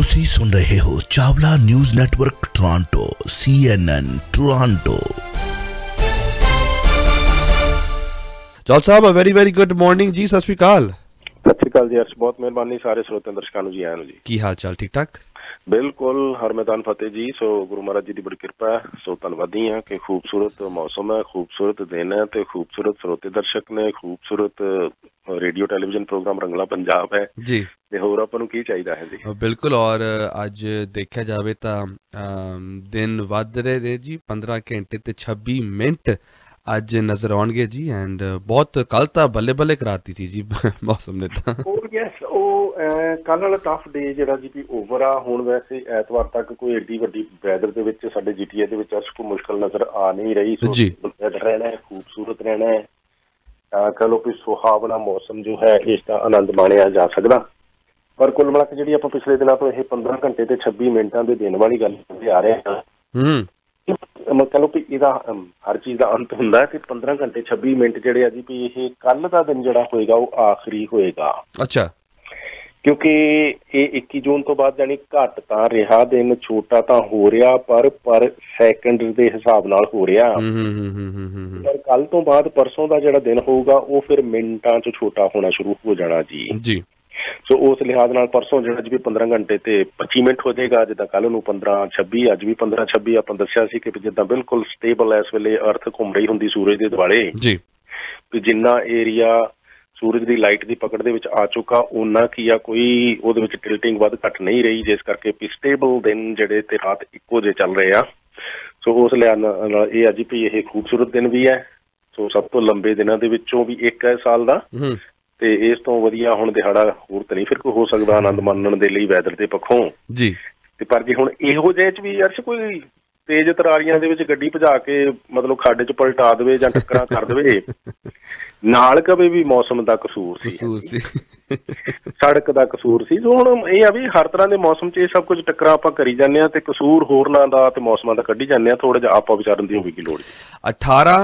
ਤੁਸੀਂ ਸੁਣ ਰਹੇ ਹੋ Chawla news network Toronto CNN Toronto. Jaul sahib very good morning ji. ਸਤਿ ਸ਼੍ਰੀ ਅਕਾਲ। ਸਤਿ ਸ਼੍ਰੀ ਅਕਾਲ ਜੀ ਅਰਸ਼, ਬਹੁਤ ਮਿਹਰਬਾਨੀ ਸਾਰੇ ਸਰੋਤਿਆਂ ਦਰਸ਼ਕਾਂ ਨੂੰ ਜੀ ਆਇਆਂ ਨੂੰ ਜੀ। ਕੀ ਹਾਲ ਚਾਲ? ਠੀਕ ਠਾਕ ਬਿਲਕੁਲ, ਹਰ ਮੈਦਾਨ ਫਤਿਹ ਜੀ। ਸੋ ਗੁਰੂ ਮਹਾਰਾਜ ਜੀ ਦੀ ਬੜੀ ਕਿਰਪਾ ਹੈ। ਸੋ ਧੰਨਵਾਦੀ ਹਾਂ ਕਿ ਖੂਬਸੂਰਤ ਮੌਸਮ ਹੈ, ਖੂਬਸੂਰਤ ਦਿਨ ਹੈ ਤੇ ਖੂਬਸੂਰਤ ਸਰੋਤੇ ਦਰਸ਼ਕ ਨੇ, ਖੂਬਸੂਰਤ ਰੇਡੀਓ ਟੈਲੀਵਿਜ਼ਨ ਪ੍ਰੋਗਰਾਮ ਰੰਗਲਾ ਪੰਜਾਬ ਹੈ ਜੀ। ਤੇ ਹੋਰ ਆਪਾਂ ਨੂੰ ਕੀ ਚਾਹੀਦਾ ਹੈ ਜੀ। ਬਿਲਕੁਲ। ਔਰ ਅੱਜ ਦੇਖਿਆ ਜਾਵੇ ਤਾਂ ਦਿਨ ਵੱਧ ਰਹੇ ਨੇ ਜੀ, 15 ਘੰਟੇ ਤੇ 26 ਮਿੰਟ ਅੱਜ ਨਜ਼ਰ ਆਉਣਗੇ ਜੀ। ਐਂਡ ਬਹੁਤ ਕੱਲ ਤਾਂ ਬੱਲੇ ਬੱਲੇ ਕਰਾਤੀ ਸੀ ਜੀ ਮੌਸਮ ਨੇ ਤਾਂ। ਉਹ ਕੱਲ ਵਾਲਾ ਟਫ ਡੇ ਜਿਹੜਾ ਜੀ ਵੀ ਓਵਰ ਆ। ਹੁਣ ਵੈਸੇ ਐਤਵਾਰ ਤੱਕ ਕੋਈ ਏਡੀ ਵੱਡੀ ਵੈਦਰ ਦੇ ਵਿੱਚ ਸਾਡੇ GTA ਦੇ ਵਿੱਚ ਕੋਈ ਮੁਸ਼ਕਲ ਨਜ਼ਰ ਆ ਨਹੀਂ ਰਹੀ। ਰਹਿਣਾ ਹੈ, ਖੂਬਸੂਰਤ ਰਹਿਣਾ ਹੈ, ਕਹ ਲਓ ਵੀ ਸੁਹਾਵਣਾ ਮੌਸਮ ਜੋ ਹੈ ਇਸ ਦਾ ਆਨੰਦ ਮਾਣਿਆ ਜਾ ਸਕਦਾ। ਪਰ ਕੁੱਲ ਮਿਲਾ ਕੇ ਜਿਹੜੀ ਆਪਾਂ ਪਿਛਲੇ ਦਿਨਾਂ ਤੋਂ ਇਹ 15 ਘੰਟੇ ਤੇ 26 ਮਿੰਟਾਂ ਦੇ ਦਿਨ ਵਾਲੀ ਗੱਲ ਕਰਦੇ ਆ ਰਹੇ ਹਾਂ, ਕਹ ਲਓ ਵੀ ਇਹਦਾ ਹਰ ਚੀਜ਼ ਦਾ ਅੰਤ ਹੁੰਦਾ ਤੇ 15 ਘੰਟੇ 26 ਮਿੰਟ ਜਿਹੜੇ ਆ ਜੀ ਵੀ ਇਹ ਕੱਲ ਦਾ ਦਿਨ ਜਿਹੜਾ ਹੋਏਗਾ ਉਹ ਆਖਰੀ ਹੋਏਗਾ। ਅੱਛਾ। ਕਿਉਂਕਿ ਇਹ 21 ਜੂਨ ਤੋਂ ਬਾਅਦ ਜਾਣੀ ਘੱਟ ਤਾਂ ਰਿਹਾ ਦਿਨ, ਛੋਟਾ ਤਾਂ ਹੋ ਰਿਹਾ ਪਰ ਸੈਕਿੰਡ ਦੇ ਹਿਸਾਬ ਨਾਲ ਹੋ ਰਿਹਾ। ਪਰ ਕੱਲ ਤੋਂ ਬਾਅਦ ਪਰਸੋਂ ਦਾ ਜਿਹੜਾ ਦਿਨ ਹੋਊਗਾ ਉਹ ਫਿਰ ਮਿੰਟਾਂ 'ਚ ਛੋਟਾ ਹੋਣਾ ਸ਼ੁਰੂ ਹੋ ਜਾਣਾ ਜੀ। ਸੋ ਉਸ ਲਿਹਾਜ਼ ਨਾਲ ਪਰਸੋਂ ਜਿਹੜਾ ਜੀ 15 ਘੰਟੇ ਤੇ 25 ਮਿੰਟ ਹੋ ਜਾਏਗਾ। ਜਿੱਦਾਂ ਕੱਲ ਨੂੰ 15-26, ਅੱਜ ਵੀ 15-26 ਆਪਾਂ ਦੱਸਿਆ ਸੀ ਕਿ ਜਿੱਦਾਂ ਬਿਲਕੁਲ ਸਟੇਬਲ ਇਸ ਵੇਲੇ ਅਰਥ ਘੁੰਮ ਰਹੀ ਹੁੰਦੀ ਸੂਰਜ ਦੇ ਦੁਆਲੇ ਜੀ। ਵੀ ਜਿੰਨਾ ਏਰੀਆ ਸੂਰਜ ਦੀ ਲਾਈਟ ਦੀ ਪਕੜ ਦੇ ਵਿੱਚ ਆ ਚੁੱਕਾ ਓਨਾ ਕੀ ਆ, ਕੋਈ ਉਹਦੇ ਵਿੱਚ ਟਿਲਟਿੰਗ ਵੱਧ ਘੱਟ ਨਹੀਂ ਰਹੀ, ਜਿਸ ਕਰਕੇ ਵੀ ਸਟੇਬਲ ਦਿਨ ਜਿਹੜੇ ਤੇ ਰਾਤ ਇੱਕੋ ਜਿਹੇ ਚੱਲ ਰਹੇ ਆ। ਸੋ ਉਸ ਲਿਹਾਜ਼ ਨਾਲ ਇਹ ਆ ਜੀ ਵੀ ਇਹ ਖੂਬਸੂਰਤ ਦਿਨ ਵੀ ਹੈ। ਸੋ ਸਭ ਤੋਂ ਲੰਬੇ ਦਿਨਾਂ ਦੇ ਵਿੱਚੋਂ ਵੀ ਇੱਕ ਹੈ ਸਾਲ ਦਾ, ਤੇ ਇਸ ਤੋਂ ਵਧੀਆ ਹੁਣ ਦਿਹਾੜਾ ਹੋਰ ਤਾਂ ਨਹੀਂ ਫਿਰ ਕੋਈ ਹੋ ਸਕਦਾ ਆਨੰਦ ਮਾਣਨ ਦੇ ਲਈ ਵੈਦਰ ਦੇ ਪੱਖੋਂ ਜੀ। ਤੇ ਪਰ ਜੇ ਹੁਣ ਇਹੋ ਜਿਹੇ ਚ ਵੀ ਅਰਸ਼ ਕੋਈ ਤੇਜ਼ ਤਰਾਰੀਆਂ ਦੇ ਵਿੱਚ ਗੱਡੀ ਭਜਾ ਕੇ ਮਤਲਬ ਖੱਡ ਚ ਪਲਟਾ ਦੇਵੇ ਜਾਂ ਟੱਕਰਾਂ ਕਰ ਦੇਵੇ, ਨਾਲ ਕਵੇ ਵੀ ਮੌਸਮ ਦਾ ਕਸੂਰ ਸੀ, ਸੜਕ ਦਾ ਕਸੂਰ ਸੀ। ਸੋ ਹੁਣ ਇਹ ਆ ਵੀ ਹਰ ਤਰ੍ਹਾਂ ਦੇ ਮੌਸਮ ਚ ਇਹ ਸਭ ਕੁਝ ਟੱਕਰਾਂ ਆਪਾਂ ਕਰੀ ਜਾਂਦੇ ਹਾਂ ਤੇ ਕਸੂਰ ਹੋਰਨਾਂ ਦਾ ਤੇ ਮੌਸਮਾਂ ਦਾ ਕੱਢੀ ਜਾਂਦੇ ਹਾਂ। ਥੋੜਾ ਜਿਹਾ ਆਪਾਂ ਵਿਚਾਰਨ ਦੀ ਹੋਵੇਗੀ ਲੋੜ। 18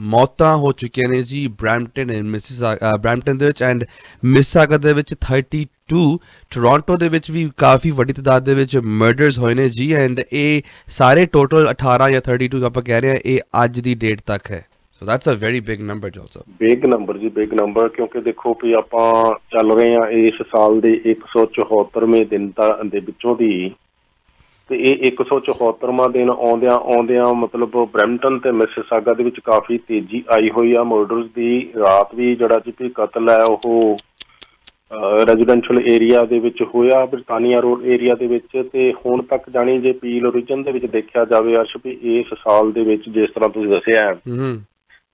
ਮੌਤਾਂ ਹੋ ਚੁੱਕੀਆਂ ਨੇ ਜੀ ਬਰੈਂਪਟਨ ਦੇ ਵਿੱਚ ਐਂਡ ਮਿਸਿਸਾਗਾ ਦੇ ਵਿੱਚ 32। ਟੋਰਾਂਟੋ ਦੇ ਵਿੱਚ ਵੀ ਕਾਫੀ ਵੱਡੀ ਤਾਦਾਦ ਦੇ ਵਿੱਚ ਮਰਡਰਸ ਹੋਏ ਨੇ ਜੀ। ਐਂਡ ਇਹ ਸਾਰੇ ਟੋਟਲ 18 ਜਾਂ 32 ਆਪਾਂ ਕਹਿ ਰਹੇ ਹਾਂ, ਇਹ ਅੱਜ ਦੀ ਡੇਟ ਤੱਕ ਹੈ। So that's a very big number ਜੋਲਸਨ। Big number ji, big number. ਕਿਉਂਕਿ ਦੇਖੋ ਵੀ ਆਪਾਂ ਚੱਲ ਰਹੇ ਹਾਂ ਇਸ ਸਾਲ ਦੇ 174ਵੇਂ ਦਿਨ ਦੇ ਵਿੱਚੋਂ ਦੀ, ਤੇ ਇਹ 174ਵਾਂ ਦਿਨ ਆਉਂਦਿਆਂ ਮਤਲਬ ਬਰੈਂਪਟਨ ਤੇ ਮਿਸਿਸਾਗਾ ਦੇ ਵਿੱਚ ਕਾਫੀ ਤੇਜ਼ੀ ਆਈ ਹੋਈ ਆ ਮਰਡਰਸ ਦੀ। ਰਾਤ ਵੀ ਜਿਹੜਾ ਜੀ ਵੀ ਕਤਲ ਹੈ ਉਹ ਰੈਜ਼ੀਡੈਂਸ਼ੀਅਲ ਏਰੀਆ ਦੇ ਵਿੱਚ ਹੋਇਆ, ਬ੍ਰਿਟਾਨੀਆ ਰੋਡ ਏਰੀਆ ਦੇ ਵਿੱਚ। ਤੇ ਹੁਣ ਤੱਕ ਜਾਣੀ ਜੇ ਪੀਲ ਓਰੀਜਨ ਦੇ ਵਿੱਚ ਦੇਖਿਆ ਜਾਵੇ ਅਰਸ਼ ਵੀ ਇਸ ਸਾਲ ਦੇ ਵਿੱਚ ਜਿਸ ਤਰ੍ਹਾਂ ਤੁਸੀਂ ਦੱਸਿਆ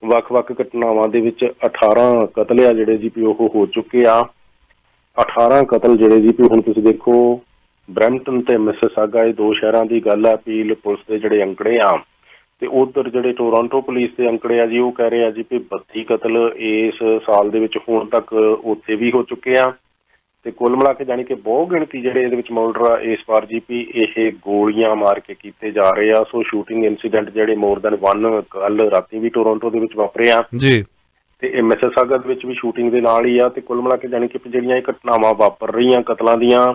ਵੱਖ-ਵੱਖ ਘਟਨਾਵਾਂ ਦੇ ਵਿੱਚ 18 ਕਤਲ ਆ ਜਿਹੜੇ ਜੀ ਵੀ ਉਹ ਹੋ ਚੁੱਕੇ ਆ। 18 ਕਤਲ ਜਿਹੜੇ ਜੀ ਵੀ ਹੁਣ ਤੁਸੀਂ ਦੇਖੋ ਬਰੈਂਪਟਨ ਤੇ ਮਿਸਿਸਾਗਾ, ਇਹ ਦੋ ਸ਼ਹਿਰਾਂ ਦੀ ਗੱਲ ਆ। ਪੀਲ ਪੁਲਿਸ ਦੇ ਜਿਹੜੇ ਅੰਕੜੇ ਆ ਤੇ ਉਧਰ ਜਿਹੜੇ ਟੋਰਾਂਟੋ ਪੁਲਿਸ ਦੇ ਅੰਕੜੇ ਆ ਜੀ ਉਹ ਕਹਿ ਰਹੇ ਆ ਜੀ ਵੀ 32 ਕਤਲ ਇਸ ਸਾਲ ਦੇ ਵਿੱਚ ਹੁਣ ਤੱਕ ਉੱਥੇ ਵੀ ਹੋ ਚੁੱਕੇ ਆ। ਤੇ ਕੁੱਲ ਮਿਲਾ ਕੇ ਜਾਣੀ ਕਿ ਬਹੁ ਗਿਣਤੀ ਜਿਹੜੇ ਇਹਦੇ ਵਿੱਚ ਮਰਡਰ ਆ ਇਸ ਵਾਰ ਜੀ ਵੀ ਇਹ ਗੋਲੀਆਂ ਮਾਰ ਕੇ ਕੀਤੇ ਜਾ ਰਹੇ ਆ। ਸੋ ਸ਼ੂਟਿੰਗ ਇਨਸੀਡੈਂਟ ਜਿਹੜੇ ਮੋਰ ਦੈਨ 1 ਕੱਲ ਰਾਤੀ ਵੀ ਟੋਰਾਂਟੋ ਦੇ ਵਿੱਚ ਵਾਪਰੇ ਆ ਜੀ, ਤੇ ਇਹ ਮਿਸਿਸਾਗਾ ਦੇ ਵਿੱਚ ਵੀ ਸ਼ੂਟਿੰਗ ਦੇ ਨਾਲ ਹੀ ਆ। ਤੇ ਕੁੱਲ ਮਿਲਾ ਕੇ ਜਾਣੀ ਕਿ ਜਿਹੜੀਆਂ ਇਹ ਘਟਨਾਵਾਂ ਵਾਪਰ ਰਹੀਆਂ ਕਤਲਾਂ ਦੀਆਂ,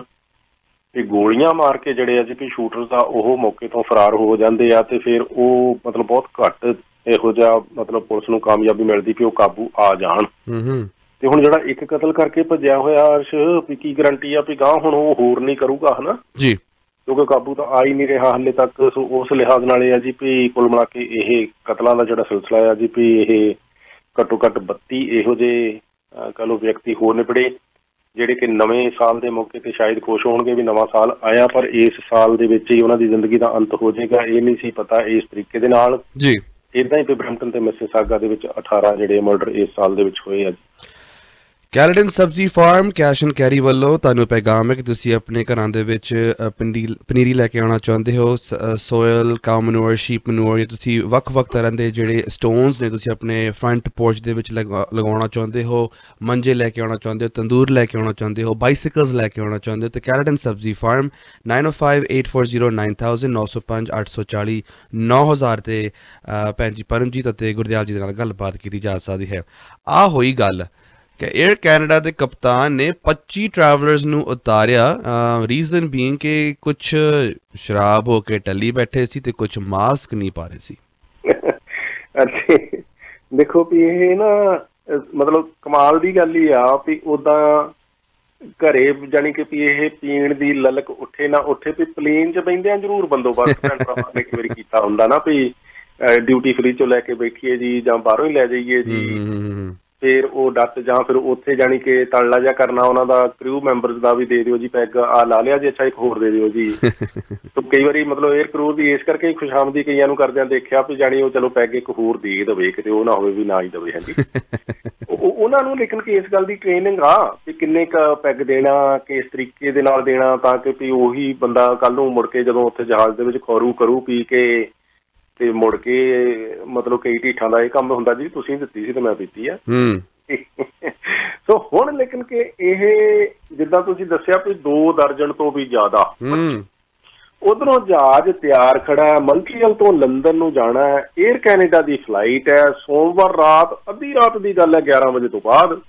ਤੇ ਗੋਲੀਆਂ ਮਾਰ ਕੇ ਜਿਹੜੇ ਆ ਜੀ ਵੀ ਸ਼ੂਟਰਸ ਆ ਉਹ ਮੌਕੇ ਤੋਂ ਫਰਾਰ ਹੋ ਜਾਂਦੇ ਆ। ਤੇ ਫਿਰ ਉਹ ਮਤਲਬ ਬਹੁਤ ਘੱਟ ਇਹੋ ਜਿਹਾ ਮਤਲਬ ਪੁਲਿਸ ਨੂੰ ਕਾਮਯਾਬੀ ਮਿਲਦੀ ਕਿ ਉਹ ਕਾਬੂ ਆ ਜਾਣ। ਤੇ ਹੁਣ ਜਿਹੜਾ ਇੱਕ ਕਤਲ ਕਰਕੇ ਭੱਜਿਆ ਹੋਇਆ ਅਰਸ਼ ਵੀ ਕੀ ਗਰੰਟੀ ਆ ਵੀ ਗਾਂ ਹੁਣ ਉਹ ਹੋਰ ਨਹੀਂ ਕਰੂਗਾ, ਹਨਾ ਜੀ, ਕਿਉਂਕਿ ਕਾਬੂ ਤਾਂ ਆ ਹੀ ਨਹੀਂ ਰਿਹਾ ਹਾਲੇ ਤੱਕ। ਸੋ ਉਸ ਲਿਹਾਜ਼ ਨਾਲ ਇਹ ਆ ਜੀ ਵੀ ਕੁੱਲ ਮਿਲਾ ਕੇ ਇਹ ਕਤਲਾਂ ਦਾ ਜਿਹੜਾ ਸਿਲਸਿਲਾ ਆ ਜੀ ਵੀ ਇਹ ਘੱਟੋ ਘੱਟ 32 ਇਹੋ ਜਿਹੇ ਕਹਿ ਲਓ ਵਿਅਕਤੀ ਹੋਰ ਨਿਬੜੇ ਜਿਹੜੇ ਕਿ ਨਵੇਂ ਸਾਲ ਦੇ ਮੌਕੇ ਤੇ ਸ਼ਾਇਦ ਖੁਸ਼ ਹੋਣਗੇ ਵੀ ਨਵਾਂ ਸਾਲ ਆਇਆ, ਪਰ ਇਸ ਸਾਲ ਦੇ ਵਿੱਚ ਹੀ ਉਹਨਾਂ ਦੀ ਜ਼ਿੰਦਗੀ ਦਾ ਅੰਤ ਹੋ ਜਾਏਗਾ। ਇਹ ਨਹੀਂ ਸੀ ਪਤਾ ਇਸ ਤਰੀਕੇ ਦੇ ਨਾਲ ਜੀ। ਏਦਾਂ ਹੀ ਬਰੈਂਪਟਨ ਤੇ ਮਿਸਿਸਾਗਾ ਦੇ ਵਿੱਚ 18 ਜਿਹੜੇ ਮਰਡਰ ਇਸ ਸਾਲ ਦੇ ਵਿੱਚ ਹੋਏ ਆ। ਕੈਲਡਨ ਸਬਜ਼ੀ ਫਾਰਮ ਕੈਸ਼ ਐਂਡ ਕੈਰੀ ਵੱਲੋਂ ਤੁਹਾਨੂੰ ਪੈਗਾਮ ਹੈ ਕਿ ਤੁਸੀਂ ਆਪਣੇ ਘਰਾਂ ਦੇ ਵਿੱਚ ਪਨੀਰੀ ਲੈ ਕੇ ਆਉਣਾ ਚਾਹੁੰਦੇ ਹੋ, ਸੋਇਲ, ਕਾਊ ਮਨੂਅਰ, ਸ਼ੀਪ ਮਨੂਅਰ, ਜਾਂ ਤੁਸੀਂ ਵੱਖ-ਵੱਖ ਤਰ੍ਹਾਂ ਦੇ ਜਿਹੜੇ ਸਟੋਨਸ ਨੇ ਤੁਸੀਂ ਆਪਣੇ ਫਰੰਟ ਪੋਰਚ ਦੇ ਵਿੱਚ ਲਗਾਉਣਾ ਚਾਹੁੰਦੇ ਹੋ, ਮੰਜੇ ਲੈ ਕੇ ਆਉਣਾ ਚਾਹੁੰਦੇ ਹੋ, ਤੰਦੂਰ ਲੈ ਕੇ ਆਉਣਾ ਚਾਹੁੰਦੇ ਹੋ, ਬਾਈਸਿਕਲਸ ਲੈ ਕੇ ਆਉਣਾ ਚਾਹੁੰਦੇ ਹੋ, ਤੇ ਕੈਲਡਨ ਸਬਜ਼ੀ ਫਾਰਮ 9058409000 905-840 9000 ਤੇ ਭੈਣ ਜੀ ਪਰਮਜੀਤ ਅਤੇ ਗੁਰਦਿਆਲ ਜੀ ਦੇ ਨਾਲ ਗੱਲਬਾਤ ਕੀਤੀ ਜਾ ਸਕਦੀ ਹੈ। ਆਹ ਹੋਈ ਗੱਲ एयर कैनेडा के कप्तान ने 25 ट्रैवलर्स ਨੂੰ ਉਤਾਰਿਆ ਰੀਜ਼ਨ ਬੀਇੰਗ ਕਿ ਕੁਝ ਸ਼ਰਾਬ ਹੋ ਕੇ ਟੱਲੀ ਬੈਠੇ ਸੀ ਤੇ ਕੁਝ ਮਾਸਕ ਨਹੀਂ ਪਾ ਰਹੇ ਸੀ। ਦੇਖੋ ਵੀ ਇਹ ਨਾ ਮਤਲਬ ਕਮਾਲ ਦੀ ਗੱਲ ਹੀ ਆ ਵੀ ਉਦਾਂ ਘਰੇ ਜਾਣੀ ਕਿ ਵੀ ਇਹ ਪੀਣ ਦੀ ਲਲਕ ਉੱਠੇ ਨਾ ਉੱਠੇ ਵੀ ਪਲੇਨ 'ਚ ਬਹਿੰਦਿਆਂ ਜ਼ਰੂਰ ਬੰਦੋਬਸਤ ਨੇ ਕਈ ਵਾਰੀ ਕੀਤਾ ਹੁੰਦਾ ਨਾ ਵੀ ਡਿਊਟੀ ਫਰੀ 'ਚੋਂ ਲੈ ਕੇ ਬੈਠੀਏ ਜੀ ਜਾਂ ਬਾਹਰੋਂ ਹੀ ਲੈ ਜਾਈਏ ਜੀ। ਫਿਰ ਉਹ ਡੱਟ ਜਾਂ ਫਿਰ ਉੱਥੇ ਜਾਣੀ ਕਿ ਤਲਲਾ ਜਿਹਾ ਕਰਨਾ ਉਹਨਾਂ ਦਾ ਕਰੂ ਮੈਂਬਰਸ ਦਾ ਵੀ ਦੇ ਦਿਓ ਜੀ ਪੈਗ ਆ ਲਾ ਲਿਆ ਜੀ ਅੱਛਾ ਇੱਕ ਹੋਰ ਦੇ ਦਿਓ ਜੀ। ਕਈ ਵਾਰੀ ਮਤਲਬ ਏਅਰ ਕਰੂ ਦੀ ਇਸ ਕਰਕੇ ਖੁਸ਼ਾਮਦੀ ਕਈਆਂ ਨੂੰ ਕਰਦਿਆਂ ਦੇਖਿਆ ਵੀ ਜਾਣੀ ਉਹ ਚਲੋ ਪੈਗ ਇੱਕ ਹੋਰ ਦੇ ਦੇਵੇ ਕਿਤੇ ਉਹ ਨਾ ਹੋਵੇ ਵੀ ਨਾ ਹੀ ਦੇਵੇ। ਹਾਂਜੀ ਉਹਨਾਂ ਨੂੰ ਲੇਕਿਨ ਕਿ ਇਸ ਗੱਲ ਦੀ ਟ੍ਰੇਨਿੰਗ ਆ ਵੀ ਕਿੰਨੇ ਕੁ ਪੈਗ ਦੇਣਾ ਕਿਸ ਤਰੀਕੇ ਦੇ ਨਾਲ ਦੇਣਾ ਤਾਂ ਕਿ ਵੀ ਉਹੀ ਬੰਦਾ ਕੱਲ ਨੂੰ ਮੁੜ ਕੇ ਜਦੋਂ ਉੱਥੇ ਜਹਾਜ਼ ਦੇ ਵਿੱਚ ਖੌਰੂ ਕਰੂ ਪੀ ਕੇ ਤੇ ਮੁੜ ਕੇ ਮਤਲਬ ਕਈ ਢੀਠਾਂ ਦਾ ਇਹ ਕੰਮ ਹੁੰਦਾ ਜੀ ਤੁਸੀਂ ਦਿੱਤੀ ਸੀ ਤੇ ਮੈਂ ਪੀਤੀ ਆ। ਸੋ ਹੁਣ ਲੇਕਿਨ ਕਿ ਇਹ ਜਿੱਦਾਂ ਤੁਸੀਂ ਦੱਸਿਆ ਵੀ 2 ਦਰਜਨ ਤੋਂ ਵੀ ਜ਼ਿਆਦਾ ਉਧਰੋਂ ਜਹਾਜ਼ ਤਿਆਰ ਖੜਾ ਮਲਟੀਅਲ ਤੋਂ ਲੰਦਨ ਨੂੰ ਜਾਣਾ ਹੈ। ਏਅਰ ਕੈਨੇਡਾ ਦੀ ਫਲਾਈਟ ਹੈ ਸੋਮਵਾਰ ਰਾਤ ਅੱਧੀ ਰਾਤ ਦੀ ਗੱਲ ਹੈ 11 ਵਜੇ ਤੋਂ ਬਾਅਦ।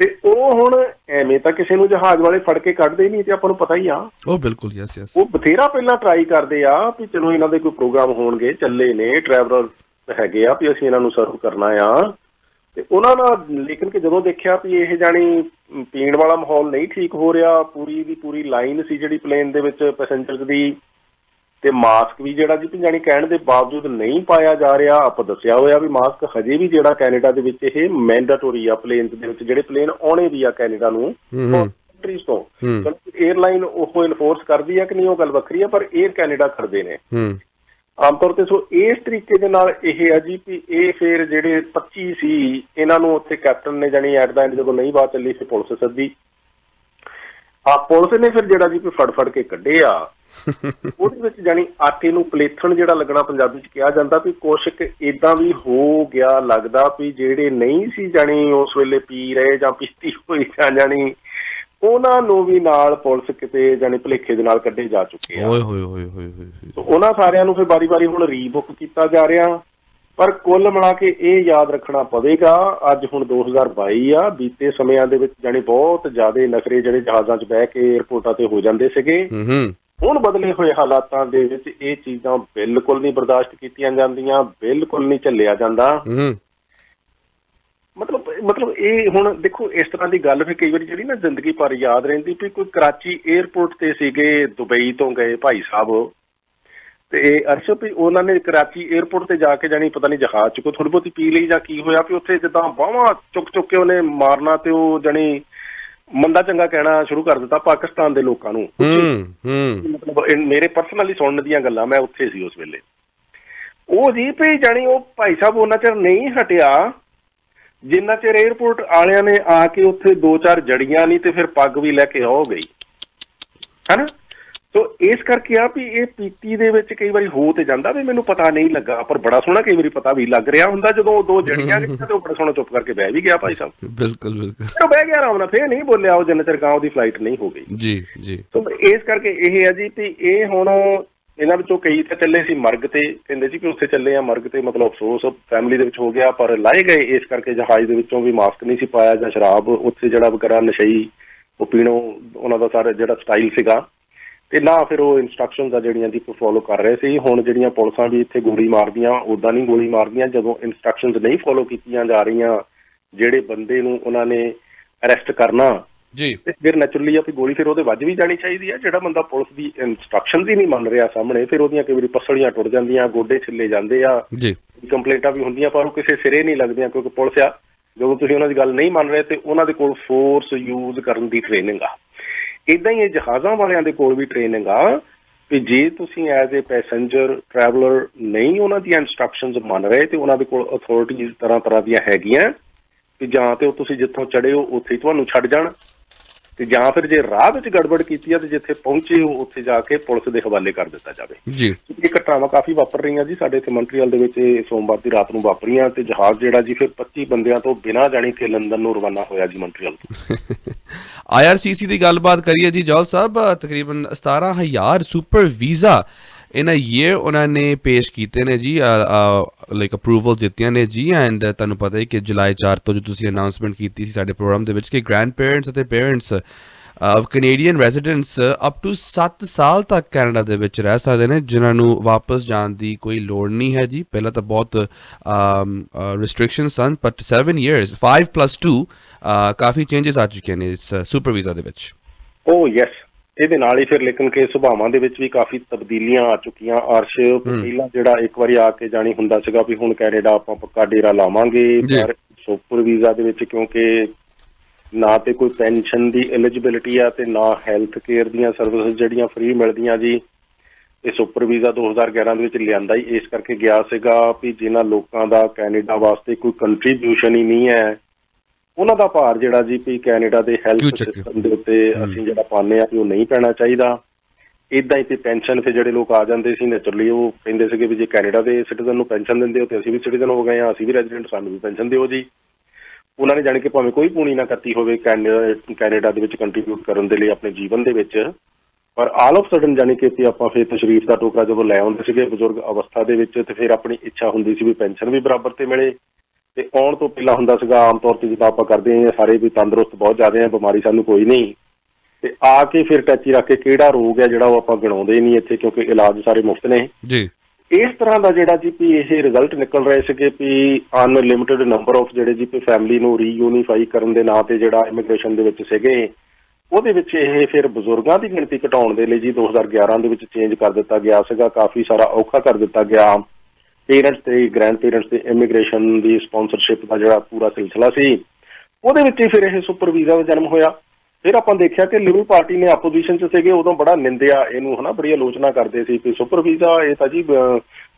ਤੇ ਉਹ ਹੁਣ ਐਵੇਂ ਤਾਂ ਕਿਸੇ ਨੂੰ ਜਹਾਜ਼ ਵਾਲੇ ਫੜ ਕੇ ਕੱਢਦੇ ਨਹੀਂ ਤੇ ਆਪਾਂ ਨੂੰ ਪਤਾ ਹੀ ਆ। ਉਹ ਬਿਲਕੁਲ ਯੈਸ ਯੈਸ ਉਹ ਬਥੇਰਾ ਪਹਿਲਾਂ ਟਰਾਈ ਕਰਦੇ ਆ ਵੀ ਚਲੋ ਇਹਨਾਂ ਦੇ ਕੋਈ ਪ੍ਰੋਗਰਾਮ ਹੋਣਗੇ ਚੱਲੇ ਨੇ ਟਰੈਵਲਰ ਹੈਗੇ ਆ ਵੀ ਅਸੀਂ ਇਹਨਾਂ ਨੂੰ ਸਰਵ ਕਰਨਾ ਆ। ਤੇ ਉਹਨਾਂ ਨਾਲ ਲੇਕਿਨ ਕਿ ਜਦੋਂ ਦੇਖਿਆ ਵੀ ਇਹ ਜਾਣੀ ਪੀਣ ਵਾਲਾ ਮਾਹੌਲ ਨਹੀਂ ਠੀਕ ਹੋ ਰਿਹਾ ਪੂਰੀ ਦੀ ਪੂਰੀ ਲਾਈਨ ਸੀ ਜਿਹੜੀ ਪਲੇਨ ਦੇ ਵਿੱਚ ਪੈਸੇਂਜਰਸ ਦੀ ਤੇ ਮਾਸਕ ਵੀ ਜਿਹੜਾ ਜੀ ਜਾਣੀ ਕਹਿਣ ਦੇ ਬਾਵਜੂਦ ਨਹੀਂ ਪਾਇਆ ਜਾ ਰਿਹਾ। ਆਪਾਂ ਦੱਸਿਆ ਹੋਇਆ ਵੀ ਮਾਸਕ ਹਜੇ ਵੀ ਜਿਹੜਾ ਕੈਨੇਡਾ ਦੇ ਵਿੱਚ ਇਹ ਮੈਂਡੇਟੋਰੀ ਆ ਪਲੇਨ ਦੇ ਵਿੱਚ ਜਿਹੜੇ ਪਲੇਨ ਆਉਣੇ ਵੀ ਆ ਕੈਨੇਡਾ ਨੂੰ ਕੰਟਰੀਜ਼ ਤੋਂ ਏਅਰਲਾਈਨ ਉਹ ਇਨਫੋਰਸ ਕਰਦੀ ਆ ਕਿ ਨਹੀਂ ਉਹ ਗੱਲ ਵੱਖਰੀ ਆ ਪਰ ਏਅਰ ਕੈਨੇਡਾ ਕਰਦੇ ਨੇ ਆਮ ਤੌਰ ਤੇ। ਸੋ ਇਸ ਤਰੀਕੇ ਦੇ ਨਾਲ ਇਹ ਆ ਜੀ ਵੀ ਇਹ ਫਿਰ ਜਿਹੜੇ 25 ਸੀ ਇਹਨਾਂ ਨੂੰ ਉੱਥੇ ਕੈਪਟਨ ਨੇ ਜਾਣੀ ਐਟ ਦਾ ਐਂਡ ਜਦੋਂ ਨਹੀਂ ਬਾਤ ਚੱਲੀ ਫਿਰ ਪੁਲਿਸ ਸੱਦੀ ਪੁਲਿਸ ਨੇ ਫਿਰ ਜਿਹੜਾ ਜੀ ਫੜ ਕੇ ਕੱਢੇ ਆ। ਉਹਦੇ ਵਿੱਚ ਜਾਣੀ ਆਟੇ ਨੂੰ ਪਲੇਥਣ ਜਿਹੜਾ ਲੱਗਣਾ ਪੰਜਾਬੀ 'ਚ ਕਿਹਾ ਜਾਂਦਾ ਵੀ ਕੁਛ ਕੁ ਏਦਾਂ ਵੀ ਹੋ ਗਿਆ ਲੱਗਦਾ ਵੀ ਜਿਹੜੇ ਨਹੀਂ ਸੀ ਜਾਣੀ ਉਸ ਵੇਲੇ ਪੀ ਰਹੇ ਜਾਂ ਪੀਤੀ ਹੋਈ ਜਾਂ ਜਾਣੀ ਉਹਨਾਂ ਨੂੰ ਵੀ ਨਾਲ ਪੁਲਿਸ ਕਿਤੇ ਜਾਣੀ ਭੁਲੇਖੇ ਦੇ ਨਾਲ ਕੱਢੇ ਜਾ ਚੁੱਕੇ ਆ। ਉਹਨਾਂ ਸਾਰਿਆਂ ਨੂੰ ਫਿਰ ਵਾਰੀ ਹੁਣ ਰੀਬੁੱਕ ਕੀਤਾ ਜਾ ਰਿਹਾ। ਪਰ ਕੁੱਲ ਮਿਲਾ ਕੇ ਇਹ ਯਾਦ ਰੱਖਣਾ ਪਵੇਗਾ ਅੱਜ ਹੁਣ 2022 ਆ ਬੀਤੇ ਸਮਿਆਂ ਦੇ ਵਿੱਚ ਜਾਣੀ ਬਹੁਤ ਜ਼ਿਆਦਾ ਨਖਰੇ ਜਿਹੜੇ ਜਹਾਜ਼ਾਂ 'ਚ ਬਹਿ ਕੇ ਏਅਰਪੋਰਟਾਂ ਤੇ ਹੋ ਜਾਂਦੇ ਸੀਗੇ ਹੁਣ ਬਦਲੇ ਹੋਏ ਹਾਲਾਤਾਂ ਦੇ ਵਿੱਚ ਇਹ ਚੀਜ਼ਾਂ ਬਿਲਕੁਲ ਨਹੀਂ ਬਰਦਾਸ਼ਤ ਕੀਤੀਆਂ ਜਾਂਦੀਆਂ ਬਿਲਕੁਲ ਨਹੀਂ ਝੱਲਿਆ ਜਾਂਦਾ। ਮਤਲਬ ਇਹ ਹੁਣ ਦੇਖੋ ਇਸ ਤਰ੍ਹਾਂ ਦੀ ਗੱਲ ਫਿਰ ਕਈ ਵਾਰੀ ਜਿਹੜੀ ਨਾ ਜ਼ਿੰਦਗੀ ਭਰ ਯਾਦ ਰਹਿੰਦੀ ਵੀ ਕੋਈ ਕਰਾਚੀ ਏਅਰਪੋਰਟ ਤੇ ਸੀਗੇ ਦੁਬਈ ਤੋਂ ਗਏ ਭਾਈ ਸਾਹਿਬ ਤੇ ਅਰਸ਼ਦ ਵੀ ਉਹਨਾਂ ਨੇ ਕਰਾਚੀ ਏਅਰਪੋਰਟ ਤੇ ਜਾ ਕੇ ਜਾਣੀ ਪਤਾ ਨਹੀਂ ਜਹਾਜ਼ 'ਚ ਕੋਈ ਥੋੜ੍ਹੀ ਬਹੁਤੀ ਪੀ ਲਈ ਜਾਂ ਕੀ ਹੋਇਆ ਵੀ ਉੱਥੇ ਜਿੱਦਾਂ ਬਾਹਾਂ ਚੁੱਕ ਕੇ ਉਹਨੇ ਮਾਰਨਾ ਤੇ ਉਹ ਜਾਣੀ ਮੰਦਾ ਚੰਗਾ ਕਹਿਣਾ ਸ਼ੁਰੂ ਕਰ ਦਿੱਤਾ ਪਾਕਿਸਤਾਨ ਦੇ ਲੋਕਾਂ ਨੂੰ। ਮਤਲਬ ਮੇਰੇ ਪਰਸਨਲੀ ਸੁਣਨ ਦੀਆਂ ਗੱਲਾਂ ਮੈਂ ਉੱਥੇ ਸੀ ਉਸ ਵੇਲੇ ਉਹ ਜੀ ਵੀ ਜਾਣੀ ਉਹ ਭਾਈ ਸਾਹਿਬ ਉਹਨਾਂ ਚਿਰ ਨਹੀਂ ਹਟਿਆ ਜਿੰਨਾ ਚਿਰ ਏਅਰਪੋਰਟ ਵਾਲਿਆਂ ਨੇ ਆ ਕੇ ਉੱਥੇ 2-4 ਜੜੀਆਂ ਨਹੀਂ ਤੇ ਫਿਰ ਪੱਗ ਵੀ ਲੈ ਕੇ ਹੋ ਗਈ ਹੈ ਨਾ। ਸੋ ਇਸ ਕਰਕੇ ਆ ਵੀ ਇਹ ਪੀਤੀ ਦੇ ਵਿੱਚ ਕਈ ਵਾਰੀ ਹੋ ਤੇ ਜਾਂਦਾ ਵੀ ਮੈਨੂੰ ਪਤਾ ਨਹੀਂ ਲੱਗਾ ਪਰ ਬੜਾ ਸੋਹਣਾ ਕਈ ਵਾਰੀ ਪਤਾ ਵੀ ਲੱਗ ਰਿਹਾ ਹੁੰਦਾ ਜਦੋਂ 2 ਜੜੀਆਂ ਤੇ ਉਹ ਬੜਾ ਸੋਹਣਾ ਚੁੱਪ ਕਰਕੇ ਬਹਿ ਵੀ ਗਿਆ ਭਾਈ ਸਾਹਿਬ। ਬਿਲਕੁਲ ਬਹਿ ਗਿਆ ਆਰਾਮ ਨਾਲ ਫਿਰ ਨਹੀਂ ਬੋਲਿਆ ਉਹ ਜਿੰਨਾ ਚਿਰ ਗਾਂ ਉਹਦੀ ਫਲਾਈਟ ਨਹੀਂ ਹੋ ਗਈ ਜੀ। ਸੋ ਇਸ ਕਰਕੇ ਇਹ ਆ ਜੀ ਵੀ ਇਹ ਹੁਣ ਇਹਨਾਂ ਵਿੱਚੋਂ ਕਈ ਤਾਂ ਚੱਲੇ ਸੀ ਮਰਗ ਤੇ ਕਹਿੰਦੇ ਸੀ ਕਿ ਉੱਥੇ ਚੱਲੇ ਆ ਮਰਗ ਤੇ ਮਤਲਬ ਅਫਸੋਸ ਫੈਮਿਲੀ ਦੇ ਵਿੱਚ ਹੋ ਗਿਆ ਪਰ ਲਾਏ ਗਏ ਇਸ ਕਰਕੇ ਜਹਾਜ਼ ਦੇ ਵਿੱਚੋਂ ਵੀ ਮਾਸਕ ਨਹੀਂ ਸੀ ਪਾਇਆ ਜਾਂ ਸ਼ਰਾਬ ਉੱਥੇ ਜਿਹੜਾ ਵਗੈਰਾ ਨਸ਼ਈ ਉਹ ਪੀਣੋਂ ਉਹਨਾਂ ਦਾ ਸਾਰਾ ਜਿਹੜਾ ਸਟਾਈਲ ਸੀਗਾ ਤੇ ਨਾ ਫਿਰ ਉਹ ਇੰਸਟਰਕਸ਼ਨਸ ਆ ਜਿਹੜੀਆਂ ਦੀ ਫੋਲੋ ਕਰ ਰਹੇ ਸੀ। ਹੁਣ ਜਿਹੜੀਆਂ ਪੁਲਿਸਾਂ ਵੀ ਇੱਥੇ ਗੋਲੀ ਮਾਰਦੀਆਂ ਉੱਦਾਂ ਨਹੀਂ ਗੋਲੀ ਮਾਰਦੀਆਂ ਜਦੋਂ ਇੰਸਟਰਕਸ਼ਨਸ ਨਹੀਂ ਫੋਲੋ ਕੀਤੀਆਂ ਜਾ ਰਹੀਆਂ ਜਿਹੜੇ ਬੰਦੇ ਨੂੰ ਉਹਨਾਂ ਨੇ ਅਰੈਸਟ ਕਰਨਾ ਜੀ ਤੇ ਫਿਰ ਨੈਚੁਰਲੀ ਆ ਵੀ ਗੋਲੀ ਫਿਰ ਉਹਦੇ ਵੱਜ ਵੀ ਜਾਣੀ ਚਾਹੀਦੀ ਆ। ਜਿਹੜਾ ਬੰਦਾ ਪੁਲਿਸ ਦੀ ਇੰਸਟਰਕਸ਼ਨ ਹੀ ਨਹੀਂ ਮੰਨ ਰਿਹਾ ਸਾਹਮਣੇ ਫਿਰ ਉਹਦੀਆਂ ਕਈ ਵਾਰੀ ਪਸਲੀਆਂ ਟੁੱਟ ਜਾਂਦੀਆਂ ਗੋਡੇ ਛਿੱਲੇ ਜਾਂਦੇ ਆ ਜੀ ਕੰਪਲੇਂਟਾਂ ਵੀ ਹੁੰਦੀਆਂ ਪਰ ਉਹ ਕਿਸੇ ਸਿਰੇ ਨਹੀਂ ਲੱਗਦੀਆਂ ਕਿਉਂਕਿ ਪੁਲਿਸ ਆ ਜਦੋਂ ਤੁਸੀਂ ਉਹਨਾਂ ਦੀ ਗੱਲ ਨਹੀਂ ਮੰਨ ਰਹੇ ਤੇ ਉਹਨਾਂ ਦੇ ਕੋਲ ਫੋਰਸ ਯੂਜ਼ ਕਰਨ ਦੀ ਟ੍ਰੇਨਿੰਗ ਆ। ਇੱਦਾਂ ਹੀ ਇਹ ਜਹਾਜ਼ਾਂ ਵਾਲਿਆਂ ਦੇ ਕੋਲ ਵੀ ਟ੍ਰੇਨਿੰਗ ਆ ਵੀ ਜੇ ਤੁਸੀਂ ਐਜ਼ ਏ ਪੈਸੇਂਜਰ ਟਰੈਵਲਰ ਨਹੀਂ ਉਹਨਾਂ ਦੀਆਂ ਇੰਸਟਰਕਸ਼ਨਸ ਮੰਨ ਰਹੇ ਤੇ ਉਹਨਾਂ ਦੇ ਕੋਲ ਅਥਾਰਟੀਜ਼ ਤਰ੍ਹਾਂ ਦੀਆਂ ਹੈਗੀਆਂ ਕਿ ਜਾਂ ਤੇ ਉਹ ਤੁਸੀਂ ਜਿੱਥੋਂ ਚੜ੍ਹੇ ਹੋ ਉੱਥੇ ਹੀ ਤੁਹਾਨੂੰ ਛੱਡ ਜਾਣ ਤੇ ਜਾਂ ਫਿਰ ਜੇ ਰਾਹ ਵਿੱਚ ਗੜਬੜ ਕੀਤੀ ਆ ਤੇ ਜਿੱਥੇ ਪਹੁੰਚੇ ਹੋ ਉੱਥੇ ਜਾ ਕੇ ਪੁਲਿਸ ਦੇ ਹਵਾਲੇ ਕਰ ਦਿੱਤਾ ਜਾਵੇ ਜੀ। ਇਹ ਘਟਨਾਵਾਂ ਕਾਫੀ ਵਾਪਰ ਰਹੀਆਂ ਜੀ ਸਾਡੇ ਇੱਥੇ ਮੌਂਟਰੀਅਲ ਦੇ ਵਿੱਚ ਸੋਮਵਾਰ ਦੀ ਰਾਤ ਨੂੰ ਵਾਪਰੀਆਂ ਤੇ ਜਹਾਜ਼ ਜਿਹੜਾ ਜੀ ਫਿਰ 25 ਬੰਦਿਆਂ ਤੋਂ ਬਿਨਾਂ ਜਾਣੀ ਕਿ ਲੰਦਨ ਨੂੰ ਰਵਾਨਾ ਹੋਇਆ ਜੀ ਮੌਂਟਰੀਅਲ ਤੋਂ। IRCC ਦੀ ਗੱਲਬਾਤ ਕਰੀਏ ਜੀ ਜੌਲ ਸਾਹਿਬ ਤਕਰੀਬਨ 17,000 ਸੁਪਰ ਵੀਜ਼ਾ इन ईयर उन्होंने पेश किए ने जी लाइक अप्रूवल्स दित्तियां ने जी एंड तुहानूं पता ही कि जुलाई 4 तो जो तुसीं अनाउंसमेंट की थी साडे प्रोग्राम दे विच कि ग्रैंड पेरेंट्स अते parents Canadian residents up to 7 साल तक कैनेडा दे विच रह सकदे ने जिन्हां नूं वापस जाण दी कोई लोड़ नहीं है जी। पहला तो बहुत रिस्ट्रिक्शन सन बट 7 years 5+2 काफ़ी चेंजेस आ चुके हैं इस सुपर वीज़ा दे विच। ओ यस ਇਹਦੇ ਨਾਲ ਹੀ ਫਿਰ ਲੇਕਿਨ ਕਿ ਸੁਭਾਵਾਂ ਦੇ ਵਿੱਚ ਵੀ ਕਾਫੀ ਤਬਦੀਲੀਆਂ ਆ ਚੁੱਕੀਆਂ। ਅਰਸ਼ ਪਹਿਲਾਂ ਜਿਹੜਾ ਇੱਕ ਵਾਰੀ ਆ ਕੇ ਜਾਣੀ ਹੁੰਦਾ ਸੀਗਾ ਵੀ ਹੁਣ ਕੈਨੇਡਾ ਆਪਾਂ ਪੱਕਾ ਡੇਰਾ ਲਾਵਾਂਗੇ, ਪਰ ਸੁਪਰ ਵੀਜ਼ਾ ਦੇ ਵਿੱਚ ਕਿਉਂਕਿ ਨਾ ਤੇ ਕੋਈ ਪੈਨਸ਼ਨ ਦੀ ਐਲੀਜੀਬਿਲਿਟੀ ਆ ਤੇ ਨਾ ਹੈਲਥ ਕੇਅਰ ਦੀਆਂ ਸਰਵਿਸਿਜ਼ ਜਿਹੜੀਆਂ ਫ੍ਰੀ ਮਿਲਦੀਆਂ ਜੀ। ਇਹ ਸੁਪਰ ਵੀਜ਼ਾ 2011 ਦੇ ਵਿੱਚ ਲਿਆਂਦਾ ਹੀ ਇਸ ਕਰਕੇ ਗਿਆ ਸੀਗਾ ਵੀ ਜਿਨ੍ਹਾਂ ਲੋਕਾਂ ਦਾ ਕੈਨੇਡਾ ਵਾਸਤੇ ਕੋਈ ਕੰਟਰੀਬਿਊਸ਼ਨ ਹੀ ਨਹੀਂ ਹੈ ਉਹਨਾਂ ਦਾ ਭਾਰ ਜਿਹੜਾ ਜੀ ਵੀ ਕੈਨੇਡਾ ਦੇ ਹੈਲਥ ਸਿਸਟਮ ਦੇ ਉੱਤੇ ਅਸੀਂ ਜਿਹੜਾ ਪਾਉਂਦੇ ਆ ਵੀ ਉਹ ਨਹੀਂ ਪੈਣਾ ਚਾਹੀਦਾ। ਇੱਦਾਂ ਹੀ ਤੇ ਪੈਨਸ਼ਨ ਤੇ ਜਿਹੜੇ ਲੋਕ ਆ ਜਾਂਦੇ ਸੀ ਨੈਚੁਰਲੀ ਉਹ ਕਹਿੰਦੇ ਸੀਗੇ ਵੀ ਜੇ ਕੈਨੇਡਾ ਦੇ ਸਿਟੀਜ਼ਨ ਨੂੰ ਪੈਨਸ਼ਨ ਦਿੰਦੇ ਹੋ ਤੇ ਅਸੀਂ ਵੀ ਸਿਟੀਜ਼ਨ ਹੋ ਗਏ ਹਾਂ, ਅਸੀਂ ਵੀ ਰੈਜ਼ੀਡੈਂਟ, ਸਾਨੂੰ ਵੀ ਪੈਨਸ਼ਨ ਦਿਓ ਜੀ। ਉਹਨਾਂ ਨੇ ਜਾਣੀ ਕਿ ਭਾਵੇਂ ਕੋਈ ਪੂਣੀ ਨਾ ਕੱਤੀ ਹੋਵੇ ਕੈਨੇਡਾ ਦੇ ਵਿੱਚ ਕੰਟਰੀਬਿਊਟ ਕਰਨ ਦੇ ਲਈ ਆਪਣੇ ਜੀਵਨ ਦੇ ਵਿੱਚ, ਪਰ ਆਲ ਆਫ ਸਡਨ ਜਾਣੀ ਕਿ ਆਪਾਂ ਫਿਰ ਤਸ਼ਰੀਫ ਦਾ ਟੋਕਰਾ ਜਦੋਂ ਲੈ ਆਉਂਦੇ ਸੀਗੇ ਬਜ਼ੁਰਗ ਅਵਸਥਾ ਦੇ ਵਿੱਚ ਤੇ ਫਿਰ ਆਪਣੀ ਇੱਛਾ ਹੁੰਦੀ ਸੀ ਵੀ ਪੈਨਸ਼ਨ ਵੀ ਬਰਾਬਰ ਤੇ ਮਿਲੇ। ਤੇ ਆਉਣ ਤੋਂ ਪਹਿਲਾਂ ਹੁੰਦਾ ਸੀਗਾ ਆਮ ਤੌਰ ਤੇ ਜਿੱਦਾਂ ਆਪਾਂ ਕਰਦੇ ਹਾਂ ਸਾਰੇ ਵੀ ਤੰਦਰੁਸਤ ਬਹੁਤ ਜ਼ਿਆਦਾ ਆ, ਬਿਮਾਰੀ ਸਾਨੂੰ ਕੋਈ ਨਹੀਂ, ਤੇ ਆ ਕੇ ਫਿਰ ਟੈਚੀ ਰੱਖ ਕੇ ਕਿਹੜਾ ਰੋਗ ਹੈ ਜਿਹੜਾ ਉਹ ਆਪਾਂ ਗਿਣਾਉਂਦੇ ਨਹੀਂ ਇੱਥੇ ਕਿਉਂਕਿ ਇਲਾਜ ਸਾਰੇ ਮੁਫਤ ਨੇ ਜੀ। ਇਸ ਤਰ੍ਹਾਂ ਦਾ ਜਿਹੜਾ ਜੀ ਵੀ ਇਹ ਰਿਜ਼ਲਟ ਨਿਕਲ ਰਹੇ ਸੀਗੇ ਵੀ ਅਨਲਿਮਿਟਿਡ ਨੰਬਰ ਆਫ ਜਿਹੜੇ ਜੀ ਵੀ ਫੈਮਿਲੀ ਨੂੰ ਰੀਯੂਨੀਫਾਈ ਕਰਨ ਦੇ ਨਾਂ ਤੇ ਜਿਹੜਾ ਇਮੀਗ੍ਰੇਸ਼ਨ ਦੇ ਵਿੱਚ ਸੀਗੇ ਉਹਦੇ ਵਿੱਚ ਇਹ ਫਿਰ ਬਜ਼ੁਰਗਾਂ ਦੀ ਗਿਣਤੀ ਘਟਾਉਣ ਦੇ ਲਈ ਜੀ 2011 ਦੇ ਵਿੱਚ ਚੇਂਜ ਕਰ ਦਿੱਤਾ ਗਿਆ ਸੀਗਾ। ਕਾਫੀ ਸਾਰਾ ਔਖਾ ਕਰ ਦਿੱਤਾ ਗਿਆ। ਪੇਰੈਂਟਸ ਤੇ ਗ੍ਰੈਂਡ ਪੇਰੈਂਟਸ ਦੇ ਇਮੀਗ੍ਰੇਸ਼ਨ ਦੀ ਸਪਾਂਸਰਸ਼ਿਪ ਦਾ ਜਿਹੜਾ ਪੂਰਾ ਸਿਲਸਿਲਾ ਸੀ ਉਹਦੇ ਵਿੱਚ ਹੀ ਫਿਰ ਇਹ ਸੁਪਰ ਵੀਜ਼ਾ ਦਾ ਜਨਮ ਹੋਇਆ। ਫਿਰ ਆਪਾਂ ਦੇਖਿਆ ਕਿ ਲਿਬਰਲ ਪਾਰਟੀ ਨੇ ਆਪੋਜੀਸ਼ਨ 'ਚ ਸੀਗੇ ਉਦੋਂ ਬੜਾ ਨਿੰਦਿਆ ਇਹਨੂੰ, ਹੈ ਨਾ, ਬੜੀ ਆਲੋਚਨਾ ਕਰਦੇ ਸੀ ਕਿ ਸੁਪਰ ਵੀਜ਼ਾ ਇਹ ਤਾਂ ਜੀ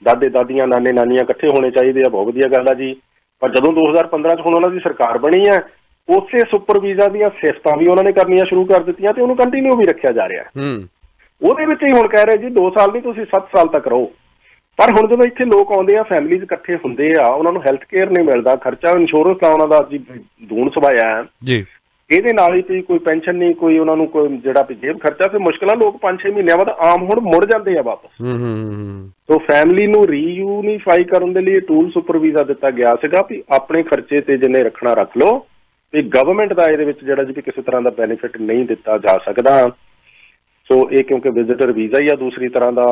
ਦਾਦੇ ਦਾਦੀਆਂ ਨਾਨੇ ਨਾਨੀਆਂ ਇਕੱਠੇ ਹੋਣੇ ਚਾਹੀਦੇ ਆ, ਬਹੁਤ ਵਧੀਆ ਗੱਲ ਆ ਜੀ। ਪਰ ਜਦੋਂ 2015 'ਚ ਹੁਣ ਉਹਨਾਂ ਦੀ ਸਰਕਾਰ ਬਣੀ ਹੈ ਉਸੇ ਸੁਪਰ ਵੀਜ਼ਾ ਦੀਆਂ ਸਿਫਤਾਂ ਵੀ ਉਹਨਾਂ ਨੇ ਕਰਨੀਆਂ ਸ਼ੁਰੂ ਕਰ ਦਿੱਤੀਆਂ ਤੇ ਉਹਨੂੰ ਕੰਟੀਨਿਊ ਵੀ ਰੱਖਿਆ ਜਾ ਰਿਹਾ। ਉਹਦੇ ਵਿੱਚ ਹੀ ਹੁਣ ਕਹਿ ਰਹੇ ਜੀ 2 ਸਾਲ ਨਹੀਂ ਤੁਸੀਂ 7 ਸਾਲ ਤੱਕ ਰਹੋ। ਪਰ ਹੁਣ ਜਦੋਂ ਇੱਥੇ ਲੋਕ ਆਉਂਦੇ ਆ ਫੈਮਿਲੀਜ਼ ਇਕੱਠੇ ਹੁੰਦੇ ਆ ਉਹਨਾਂ ਨੂੰ ਹੈਲਥ ਕੇਅਰ ਨਹੀਂ ਮਿਲਦਾ, ਖਰਚਾ ਇੰਸ਼ੋਰੈਂਸ ਦਾ ਉਹਨਾਂ ਦਾ ਜੀ ਦੂਣ ਸਵਾਇਆ ਹੈ, ਇਹਦੇ ਨਾਲ ਹੀ ਕੋਈ ਪੈਨਸ਼ਨ ਨਹੀਂ, ਕੋਈ ਉਹਨਾਂ ਨੂੰ ਕੋਈ ਜਿਹੜਾ ਜੇਬ ਖਰਚਾ ਤੇ ਮੁਸ਼ਕਿਲਾਂ ਲੋਕ 5-6 ਮਹੀਨਿਆਂ ਬਾਅਦ ਆਮ ਹੁਣ ਮੁੜ ਜਾਂਦੇ ਆ ਵਾਪਸ। ਸੋ ਫੈਮਿਲੀ ਨੂੰ ਰੀਯੂਨੀਫਾਈ ਕਰਨ ਦੇ ਲਈ ਟੂਲ ਸੁਪਰ ਵੀਜ਼ਾ ਦਿੱਤਾ ਗਿਆ ਸੀਗਾ ਵੀ ਆਪਣੇ ਖਰਚੇ ਤੇ ਜਿੰਨੇ ਰੱਖਣਾ ਰੱਖ ਲਓ ਤੇ ਗਵਰਨਮੈਂਟ ਦਾ ਇਹਦੇ ਵਿੱਚ ਜਿਹੜਾ ਜੀ ਕਿਸੇ ਤਰ੍ਹਾਂ ਦਾ ਬੈਨੀਫਿਟ ਨਹੀਂ ਦਿੱਤਾ ਜਾ ਸਕਦਾ। ਸੋ ਇਹ ਕਿਉਂਕਿ ਵਿਜ਼ਿਟਰ ਵੀਜ਼ਾ ਹੀ ਆ ਦੂਸਰੀ ਤਰ੍ਹਾਂ ਦਾ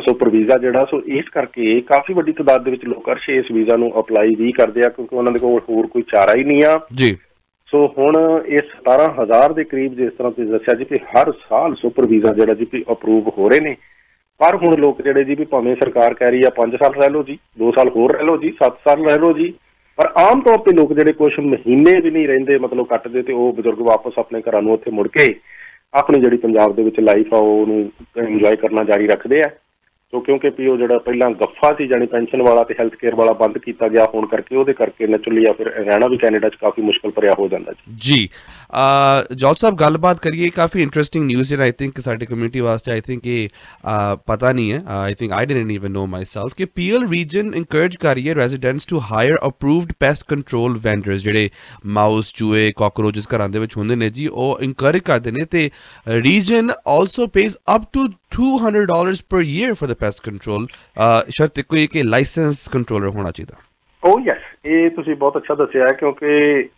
ਸੁਪਰ ਵੀਜ਼ਾ ਜਿਹੜਾ, ਸੋ ਇਸ ਕਰਕੇ ਕਾਫੀ ਵੱਡੀ ਤਾਦਾਦ ਦੇ ਵਿੱਚ ਲੋਕ ਅਰਸ਼ ਇਸ ਵੀਜ਼ਾ ਨੂੰ ਅਪਲਾਈ ਵੀ ਕਰਦੇ ਆ ਕਿਉਂਕਿ ਉਹਨਾਂ ਦੇ ਕੋਲ ਹੋਰ ਕੋਈ ਚਾਰਾ ਹੀ ਨਹੀਂ ਆ ਜੀ। ਸੋ ਹੁਣ ਇਹ 17,000 ਦੇ ਕਰੀਬ ਜਿਸ ਤਰ੍ਹਾਂ ਤੁਸੀਂ ਦੱਸਿਆ ਜੀ ਕਿ ਹਰ ਸਾਲ ਸੁਪਰ ਵੀਜ਼ਾ ਜਿਹੜਾ ਜੀ ਵੀ ਅਪਰੂਵ ਹੋ ਰਹੇ ਨੇ। ਪਰ ਹੁਣ ਲੋਕ ਜਿਹੜੇ ਜੀ ਵੀ ਭਾਵੇਂ ਸਰਕਾਰ ਕਹਿ ਰਹੀ ਆ 5 ਸਾਲ ਰਹਿ ਲਓ ਜੀ, 2 ਸਾਲ ਹੋਰ ਰਹਿ ਲਓ ਜੀ, 7 ਸਾਲ ਰਹਿ ਲਓ ਜੀ, ਪਰ ਆਮ ਤੌਰ ਤੇ ਲੋਕ ਜਿਹੜੇ ਕੁਛ ਮਹੀਨੇ ਵੀ ਨਹੀਂ ਰਹਿੰਦੇ ਮਤਲਬ ਕੱਟਦੇ ਤੇ ਉਹ ਬਜ਼ੁਰਗ ਵਾਪਸ ਆਪਣੇ ਘਰਾਂ ਨੂੰ ਉੱਥੇ ਮੁੜ ਕੇ ਆਪਣੀ ਜਿਹੜੀ ਪੰਜਾਬ ਦੇ ਵਿੱਚ ਲਾਈਫ ਆ ਉਹਨੂੰ ਇੰਜੋਏ ਕਰਨਾ ਜਾਰੀ ਰੱਖਦੇ ਆ। ਸੋ ਕਿਉਂਕਿ ਵੀ ਉਹ ਜਿਹੜਾ ਪਹਿਲਾਂ ਗੱਫਾ ਸੀ ਜਾਣੀ ਪੈਨਸ਼ਨ ਵਾਲਾ ਤੇ ਹੈਲਥ ਕੇਅਰ ਵਾਲਾ ਬੰਦ ਕੀਤਾ ਗਿਆ ਹੋਣ ਕਰਕੇ ਉਹਦੇ ਕਰਕੇ ਨੈਚੁਰਲੀ ਆ ਫਿਰ ਰਹਿਣਾ ਵੀ ਕੈਨੇਡਾ 'ਚ ਕਾਫੀ ਮੁਸ਼ਕਲ ਭਰਿਆ ਹੋ ਜਾਂਦਾ ਜੀ। ਜੌਲ ਸਾਹਿਬ ਗੱਲਬਾਤ ਕਰੀਏ, ਕਾਫੀ ਇੰਟਰਸਟਿੰਗ ਨਿਊਜ਼ ਹੈ ਆਈ ਥਿੰਕ ਸਾਡੀ ਕਮਿਊਨਿਟੀ ਵਾਸਤੇ। ਆਈ ਥਿੰਕ ਇਹ ਪਤਾ ਨਹੀਂ ਹੈ, I think I didn't even know myself ਕਿ ਪੀਐਲ ਰੀਜਨ ਇਨਕਰੇਜ ਕਰ ਰਹੀ ਹੈ residents to hire approved pest control vendors ਜਿਹੜੇ ਮਾਊਸ ਚੂਹੇ ਕਾਕਰੋਚਸ ਘਰਾਂ ਦੇ ਵਿੱਚ ਹੁੰਦੇ ਨੇ ਜੀ ਉਹ ਇਨਕਰੇਜ ਕਰਦੇ ਨੇ ਤੇ region also pays up to $200 per year for the pest control। ਸ਼ਰਤ ਕੋਈ ਕਿ ਲਾਇਸੈਂਸ ਕੰਟਰੋਲਰ ਹੋਣਾ ਚਾਹੀਦਾ। ਓ ਯੈਸ, ਇਹ ਤੁਸੀਂ ਬਹੁਤ ਅੱਛਾ ਦੱਸਿਆ ਕਿਉਂਕਿ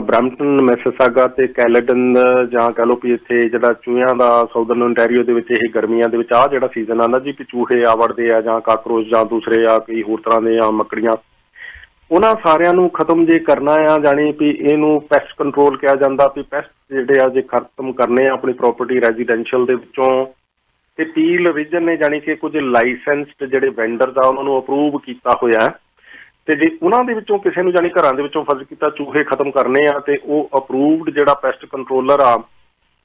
ਬਰੈਂਪਟਨ ਮਿਸਿਸਾਗਾ ਤੇ ਕੈਲੇਡਨ ਜਾਂ ਕਹਿ ਲਓ ਵੀ ਇੱਥੇ ਜਿਹੜਾ ਚੂਹਿਆਂ ਦਾ ਸਾਊਦਰਨ ਓਨਟਾਰੀਓ ਦੇ ਵਿੱਚ ਇਹ ਗਰਮੀਆਂ ਦੇ ਵਿੱਚ ਆਹ ਜਿਹੜਾ ਸੀਜ਼ਨ ਆਉਂਦਾ ਜੀ ਵੀ ਚੂਹੇ ਆ ਵੜਦੇ ਆ ਜਾਂ ਕਾਕਰੋਚ ਜਾਂ ਦੂਸਰੇ ਆ ਕਈ ਹੋਰ ਤਰ੍ਹਾਂ ਦੇ ਆ ਮੱਕੜੀਆਂ, ਉਹਨਾਂ ਸਾਰਿਆਂ ਨੂੰ ਖਤਮ ਜੇ ਕਰਨਾ ਆ ਜਾਣੀ ਵੀ ਇਹਨੂੰ ਪੈਸਟ ਕੰਟਰੋਲ ਕਿਹਾ ਜਾਂਦਾ ਵੀ ਪੈਸਟ ਜਿਹੜੇ ਆ ਜੇ ਖਤਮ ਕਰਨੇ ਆ ਆਪਣੀ ਪ੍ਰੋਪਰਟੀ ਰੈਜ਼ੀਡੈਂਸ਼ੀਅਲ ਦੇ ਵਿੱਚੋਂ ਤੇ ਪੀਲ ਰੀਜਨ ਨੇ ਜਾਣੀ ਕਿ ਕੁਝ ਲਾਇਸੈਂਸਡ ਜਿਹੜੇ ਵੈਂਡਰਸ ਆ ਉਹਨਾਂ ਨੂੰ ਅਪਰੂਵ ਕੀਤਾ ਹੋਇਆ ਤੇ ਜੇ ਉਹਨਾਂ ਦੇ ਵਿੱਚੋਂ ਕਿਸੇ ਨੂੰ ਜਾਣੀ ਘਰਾਂ ਦੇ ਵਿੱਚੋਂ ਫਰਜ਼ ਕੀਤਾ ਚੂਹੇ ਖਤਮ ਕਰਨੇ ਆ ਤੇ ਉਹ ਅਪਰੂਵਡ ਜਿਹੜਾ ਪੈਸਟ ਕੰਟਰੋਲਰ ਆ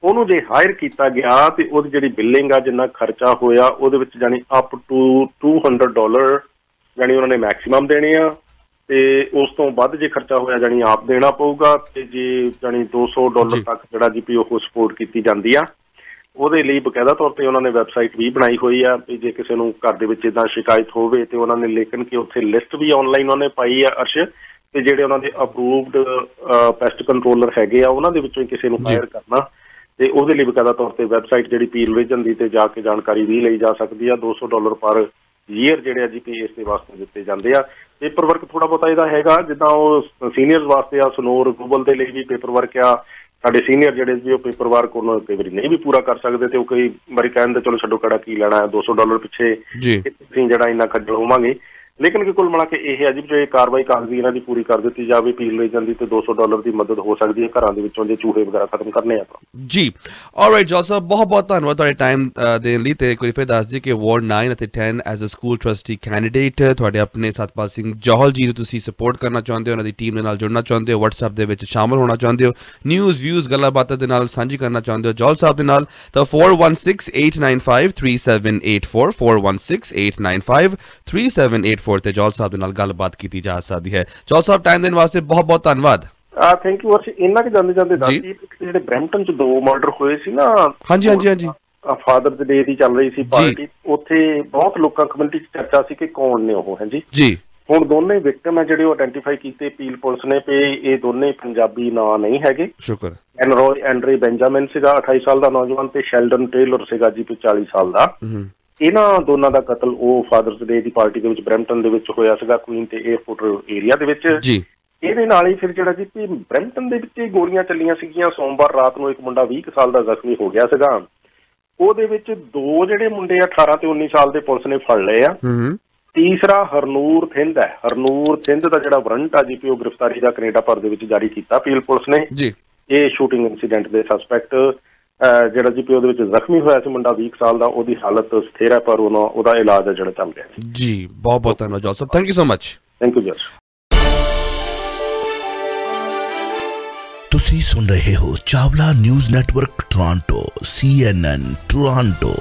ਉਹਨੂੰ ਜੇ ਹਾਇਰ ਕੀਤਾ ਗਿਆ ਤੇ ਉਹਦੀ ਜਿਹੜੀ ਬਿਲਿੰਗ ਆ ਜਿੰਨਾ ਖਰਚਾ ਹੋਇਆ ਉਹਦੇ ਵਿੱਚ ਜਾਣੀ ਅਪ ਟੂ $200 ਜਾਣੀ ਉਹਨਾਂ ਨੇ ਮੈਕਸੀਮਮ ਦੇਣੇ ਆ ਤੇ ਉਸ ਤੋਂ ਵੱਧ ਜੇ ਖਰਚਾ ਹੋਇਆ ਜਾਣੀ ਆਪ ਦੇਣਾ ਪਊਗਾ ਤੇ ਜੇ ਜਾਣੀ $200 ਤੱਕ ਜਿਹੜਾ ਜੀ ਪੀ ਉਹ ਸਪੋਰਟ ਕੀਤੀ ਜਾਂਦੀ ਆ ਉਹਦੇ ਲਈ ਬਕਾਇਦਾ ਤੌਰ ਤੇ ਉਹਨਾਂ ਨੇ ਵੈਬਸਾਈਟ ਵੀ ਬਣਾਈ ਹੋਈ ਆ ਵੀ ਜੇ ਕਿਸੇ ਨੂੰ ਘਰ ਦੇ ਵਿੱਚ ਇੱਦਾਂ ਸ਼ਿਕਾਇਤ ਹੋਵੇ ਤੇ ਉਹਨਾਂ ਨੇ ਲੇਕਿਨ ਕਿ ਉੱਥੇ ਲਿਸਟ ਵੀ ਆਨਲਾਈਨ ਉਹਨੇ ਪਾਈ ਆ ਅਰਸ਼ ਤੇ ਜਿਹੜੇ ਉਹਨਾਂ ਦੇ ਅਪਰੂਵਡ ਪੈਸਟ ਕੰਟਰੋਲਰ ਹੈਗੇ ਆ ਉਹਨਾਂ ਦੇ ਵਿੱਚੋਂ ਕਿਸੇ ਨੂੰ ਹਾਇਰ ਕਰਨਾ ਤੇ ਉਹਦੇ ਲਈ ਬਕਾਇਦਾ ਤੌਰ ਤੇ ਵੈਬਸਾਈਟ ਜਿਹੜੀ ਪੀ ਰਿਲੀਜਨ ਦੀ ਤੇ ਜਾ ਕੇ ਜਾਣਕਾਰੀ ਵੀ ਲਈ ਜਾ ਸਕਦੀ ਆ। $200 ਪਰ ਈਅਰ ਜਿਹੜੇ ਆ ਜੀ ਪੀ ਇਸ ਦੇ ਵਾਸਤੇ ਦਿੱਤੇ ਜਾਂਦੇ ਆ। ਪੇਪਰ ਵਰਕ ਥੋੜਾ ਬਹੁਤਾ ਇਹਦਾ ਹੈਗਾ, ਜਿੱਦਾਂ ਉਹ ਸੀਨੀਅਰਸ ਵਾਸਤੇ ਆ, ਸਨੋਰ ਗੂਗਲ ਦੇ ਲਈ ਵੀ ਪੇਪਰ ਵਰਕ ਆ। ਸਾਡੇ ਸੀਨੀਅਰ ਜਿਹੜੇ ਵੀ ਉਹ ਪੇਪਰ ਵਰਕ ਉਹਨਾਂ ਕਈ ਵਾਰੀ ਨਹੀਂ ਵੀ ਪੂਰਾ ਕਰ ਸਕਦੇ ਤੇ ਉਹ ਕਈ ਵਾਰੀ ਕਹਿੰਦੇ ਚਲੋ ਛੱਡੋ ਕਿਹੜਾ ਕੀ ਲੈਣਾ ਹੈ, $200 ਪਿੱਛੇ ਅਸੀਂ ਜਿਹੜਾ ਇੰਨਾ ਖੱਜਲ ਹੋਵਾਂਗੇ। ਲੇਕਿਨ ਕੁੱਲ ਮਿਲਾ ਕੇ ਇਹ ਹੈ ਜੀ ਜੇ ਕਾਰਵਾਈ ਕਾਗਜ਼ੀ ਇਹਨਾਂ ਦੀ ਪੂਰੀ ਕਰ ਦਿੱਤੀ ਜਾਵੇ ਪੀ ਰਿਲੀਜਨ ਦੀ ਤੇ $200 ਦੀ ਮਦਦ ਹੋ ਸਕਦੀ ਹੈ ਘਰਾਂ ਦੇ ਵਿੱਚੋਂ ਜੇ ਚੂਹੇ ਵਗੈਰਾ ਖਤਮ ਕਰਨੇ ਆ ਜੀ। ਆਲਰਾਈਟ ਜੋਲ ਸਾਹਿਬ, ਬਹੁਤ ਬਹੁਤ ਧੰਨਵਾਦ ਤੁਹਾਡੇ ਟਾਈਮ ਦੇਣ ਲਈ। ਤੇ ਕੋਈ ਫਿਰ ਦੱਸ ਦਿਓ ਕਿ ਵਾਰਡ 9 ਅਤੇ 10 as a school trustee candidate ਤੁਹਾਡੇ ਆਪਣੇ ਸਤਪਾਲ ਸਿੰਘ ਜੌਹਲ ਜੀ ਨੂੰ ਤੁਸੀਂ ਸਪੋਰਟ ਕਰਨਾ ਚਾਹੁੰਦੇ ਹੋ, ਉਹਨਾਂ ਦੀ ਟੀਮ ਦੇ ਨਾਲ ਜੁੜਨਾ ਚਾਹੁੰਦੇ ਹੋ, WhatsApp ਦੇ ਵਿੱਚ ਸ਼ਾਮਲ ਹੋਣਾ ਚਾਹੁੰਦੇ ਹੋ, ਨਿਊਜ਼ ਵਿਊਜ਼ ਗੱਲਾਂ ਬਾਤਾਂ ਦੇ ਨਾਲ ਸਾਂਝੀ ਕਰਨਾ ਚਾਹੁੰਦੇ ਹੋ ਜੌਹਲ ਸਾਹਿਬ ਦੇ ਨਾਲ, ਤਾਂ 4168953784 4168953784 ਤੇ ਜੌਹਲ ਸਾਹਿਬ ਨਾਲ ਗੱਲਬਾਤ ਕੀਤੀ ਜਾ ਸਕਦੀ ਹੈ। ਜੌਹਲ ਸਾਹਿਬ, ਟਾਈਮ ਦੇਣ ਵਾਸਤੇ ਬਹੁਤ ਬਹੁਤ ਧੰਨਵਾਦ। Thank you. ਇੰਨਾ ਕਿ ਜਾਂਦੇ ਜਾਂਦੇ ਦੱਸੀ ਜਿਹੜੇ ਬਰੈਂਪਟਨ ਚ 2 ਮਰਡਰ ਹੋਏ ਸੀ ਨਾ, ਹਾਂਜੀ ਫਾਦਰਸ ਡੇ ਦੀ ਚੱਲ ਰਹੀ ਸੀ ਪਾਰਟੀ, ਉੱਥੇ ਬਹੁਤ ਲੋਕਾਂ ਕਮਿਊਨਿਟੀ ਚ ਚਰਚਾ ਸੀ ਕਿ ਕੌਣ ਨੇ ਉਹ ਹੈ ਜੀ। ਹੁਣ ਦੋਨੇ ਵਿਕਟਮ ਹੈ ਜਿਹੜੇ ਉਹ ਆਇਡੈਂਟੀਫਾਈ ਕੀਤੇ ਪੀਲ ਪੁਲਿਸ ਨੇ ਪੇ ਇਹ ਦੋਨੇ ਪੰਜਾਬੀ ਨਾਂ ਨਹੀਂ ਹੈਗੇ। ਸ਼ੁਕਰ। ਐਨਰੋਏ ਐਂਡਰੇ ਬੈਂਜਾਮਿਨ ਸੀਗਾ 28 ਸਾਲ ਦਾ ਨੌਜਵਾਨ ਤੇ ਸ਼ੈਲਡਨ ਟੇਲਰ ਸੀਗਾ ਜੀ 40 ਸਾਲ ਦਾ। ਇਹਨਾਂ ਦੋਨਾਂ ਦਾ ਕਤਲ ਉਹ ਫਾਦਰਸ ਡੇ ਦੀ ਪਾਰਟੀ ਦੇ ਵਿੱਚ ਬਰੈਂਪਟਨ ਦੇ ਵਿੱਚ ਹੋਇਆ ਸੀਗਾ, ਕੁਈਨ ਤੇ 에ਅਰਪੋਰਟ ਏਰੀਆ ਦੇ ਵਿੱਚ ਜੀ। ਇਹਦੇ ਨਾਲ ਹੀ ਫਿਰ ਜਿਹੜਾ ਜੀ ਬਰੈਂਪਟਨ ਦੇ ਵਿੱਚ ਗੋਲੀਆਂ ਚੱਲੀਆਂ ਸੀਗੀਆਂ। ਸੋਮਵਾਰ ਰਾਤ ਨੂੰ ਇੱਕ ਮੁੰਡਾ 20 ਸਾਲ ਦਾ ਜ਼ਖਮੀ ਹੋ ਗਿਆ ਸੀਗਾ। ਉਹਦੇ ਵਿੱਚ 2 ਜਿਹੜੇ ਮੁੰਡੇ 18 ਤੇ 19 ਸਾਲ ਦੇ ਪੁਲਿਸ ਨੇ ਫੜ ਲਏ ਆ। ਤੀਸਰਾ ਹਰਨੂਰ ਥਿੰਦ ਹੈ। ਹਰਨੂਰ ਥਿੰਦ ਦਾ ਜਿਹੜਾ ਵਾਰੰਟ ਆ ਜੀ ਉਹ ਗ੍ਰਿਫਤਾਰੀ ਦਾ ਕੈਨੇਡਾ ਭਰ ਦੇ ਵਿੱਚ ਜਾਰੀ ਕੀਤਾ ਪੀਲ ਪੁਲਿਸ ਨੇ ਜੀ। ਇਹ ਸ਼ੂਟਿੰਗ ਇਨਸੀਡੈਂਟ ਦੇ ਸਸਪੈਕਟ ਜਿਹੜਾ ਜੀ ਉਹਦੇ ਵਿੱਚ ਜ਼ਖਮੀ ਹੋਇਆ ਸੀ ਮੁੰਡਾ 20 ਸਾਲ ਦਾ, ਉਹਦੀ ਹਾਲਤ ਸਥਿਰ ਹੈ ਪਰ ਉਹਦਾ ਇਲਾਜ ਹੈ ਜਿਹੜਾ ਚੱਲ ਰਿਹਾ ਜੀ। ਬਹੁਤ ਬਹੁਤ ਧੰਨਵਾਦ ਜੌਹਲ ਸਾਹਿਬ, thank you so much. Thank you ਜੀ। ਤੁਸੀਂ ਸੁਣ ਰਹੇ ਹੋ Chawla news network Toronto CNN Toronto.